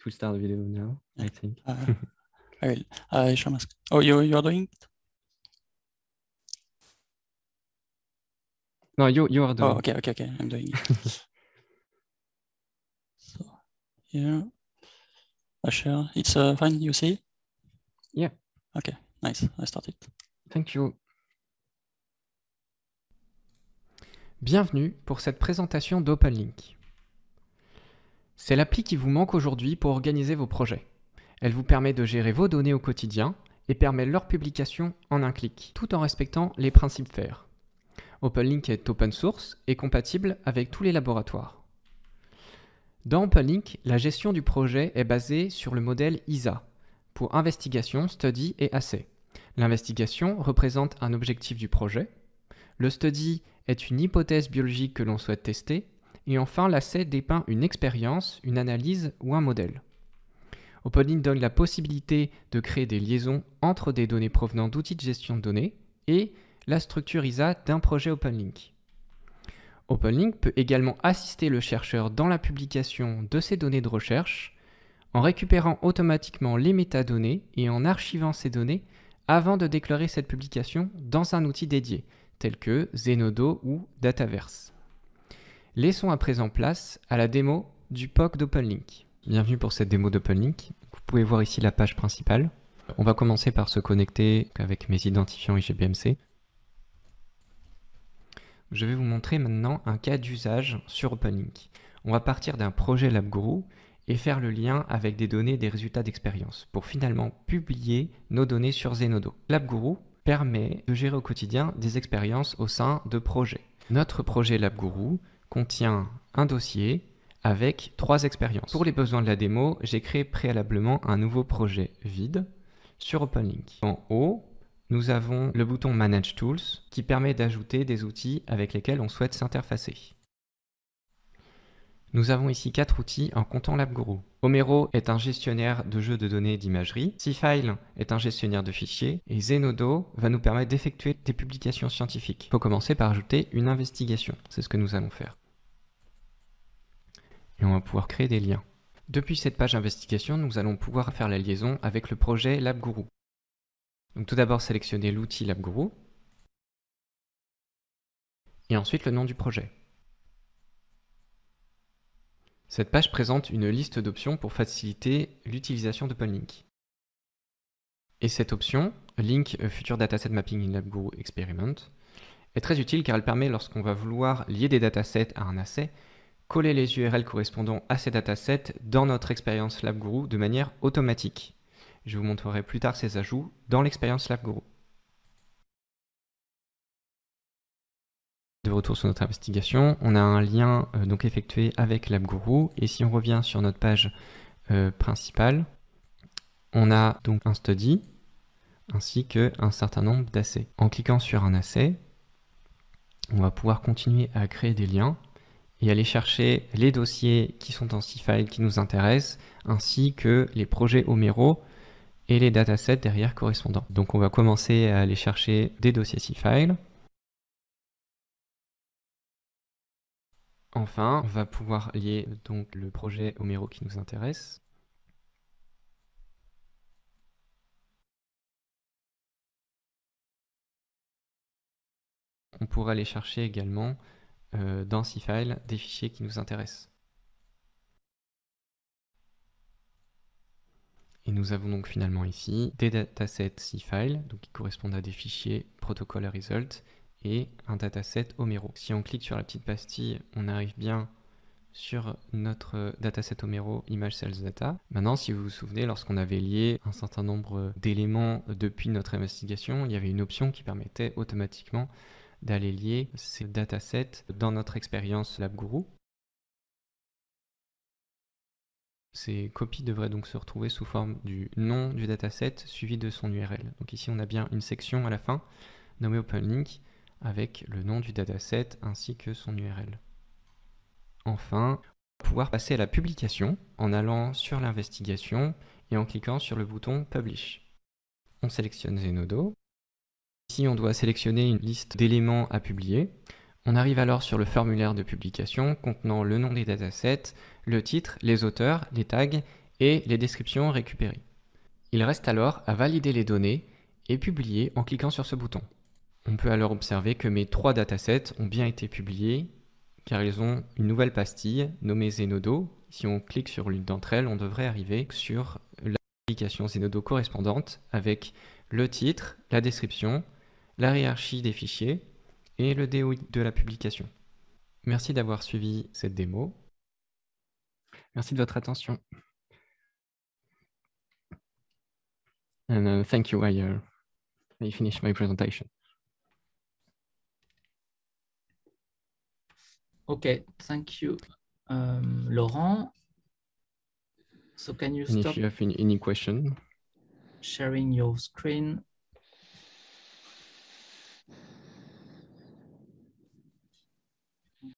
to start the video now, Yeah. I think. I will. I share my screen. Oh, you are doing it? No, you are doing. Oh, okay. I'm doing it. So here, I share. It's fine. You see? Yeah. Okay, nice. I started. Thank you. Bienvenue pour cette présentation d'OpenLink. C'est l'appli qui vous manque aujourd'hui pour organiser vos projets. Elle vous permet de gérer vos données au quotidien et permet leur publication en un clic, tout en respectant les principes FAIR. OpenLink est open source et compatible avec tous les laboratoires. Dans OpenLink, la gestion du projet est basée sur le modèle ISA, pour investigation, study et assay. L'investigation représente un objectif du projet. Le study est une hypothèse biologique que l'on souhaite tester. Et enfin, l'assay dépeint une expérience, une analyse ou un modèle. OpenLink donne la possibilité de créer des liaisons entre des données provenant d'outils de gestion de données et la structure ISA d'un projet OpenLink. OpenLink peut également assister le chercheur dans la publication de ses données de recherche en récupérant automatiquement les métadonnées et en archivant ces données avant de déclarer cette publication dans un outil dédié, tel que Zenodo ou Dataverse. Laissons à présent place à la démo du POC d'OpenLink. Bienvenue pour cette démo d'OpenLink. Vous pouvez voir ici la page principale. On va commencer par se connecter avec mes identifiants IGBMC. Je vais vous montrer maintenant un cas d'usage sur OpenLink. On va partir d'un projet LabGuru et faire le lien avec des données des résultats d'expérience pour finalement publier nos données sur Zenodo. LabGuru permet de gérer au quotidien des expériences au sein de projets. Notre projet LabGuru contient un dossier avec 3 expériences. Pour les besoins de la démo, j'ai créé préalablement un nouveau projet vide sur OpenLink. En haut, nous avons le bouton Manage Tools qui permet d'ajouter des outils avec lesquels on souhaite s'interfacer. Nous avons ici 4 outils en comptant LabGuru. Homero est un gestionnaire de jeux de données d'imagerie, Seafile est un gestionnaire de fichiers et Zenodo va nous permettre d'effectuer des publications scientifiques. Il faut commencer par ajouter une investigation, c'est ce que nous allons faire. Et on va pouvoir créer des liens. Depuis cette page investigation, nous allons pouvoir faire la liaison avec le projet LabGuru. Donc tout d'abord sélectionner l'outil LabGuru et ensuite le nom du projet. Cette page présente une liste d'options pour faciliter l'utilisation d'OpenLink. Et cette option, Link Future Dataset Mapping in LabGuru Experiment, est très utile car elle permet, lorsqu'on va vouloir lier des datasets à un assay, coller les URL correspondant à ces datasets dans notre expérience LabGuru de manière automatique. Je vous montrerai plus tard ces ajouts dans l'expérience LabGuru. De retour sur notre investigation, on a un lien donc effectué avec LabGuru et si on revient sur notre page principale, on a donc un study ainsi qu'un certain nombre d'assays. En cliquant sur un assay, on va pouvoir continuer à créer des liens et aller chercher les dossiers qui sont en Seafile qui nous intéressent ainsi que les projets Homero et les datasets derrière correspondants. Donc on va commencer à aller chercher des dossiers Seafile. Enfin, on va pouvoir lier donc le projet Homero qui nous intéresse. On pourra aller chercher également dans Seafile des fichiers qui nous intéressent. Et nous avons donc finalement ici des datasets Seafile, donc qui correspondent à des fichiers protocol result et un dataset Homero. Si on clique sur la petite pastille, on arrive bien sur notre dataset Homero Image Sales Data. Maintenant, si vous vous souvenez, lorsqu'on avait lié un certain nombre d'éléments depuis notre investigation, il y avait une option qui permettait automatiquement d'aller lier ces datasets dans notre expérience LabGuru. Ces copies devraient donc se retrouver sous forme du nom du dataset suivi de son URL. Donc ici, on a bien une section à la fin nommée OpenLink avec le nom du dataset ainsi que son URL. Enfin, on va pouvoir passer à la publication en allant sur l'investigation et en cliquant sur le bouton Publish. On sélectionne Zenodo. Ici, on doit sélectionner une liste d'éléments à publier. On arrive alors sur le formulaire de publication contenant le nom des datasets, le titre, les auteurs, les tags et les descriptions récupérées. Il reste alors à valider les données et publier en cliquant sur ce bouton. On peut alors observer que mes 3 datasets ont bien été publiés car ils ont une nouvelle pastille nommée Zenodo. Si on clique sur l'une d'entre elles, on devrait arriver sur l'application Zenodo correspondante avec le titre, la description, la hiérarchie des fichiers et le DOI de la publication. Merci d'avoir suivi cette démo. Merci de votre attention. And thank you. I finish my presentation. Okay, thank you, Laurent. So can you And stop if you have any question, sharing your screen?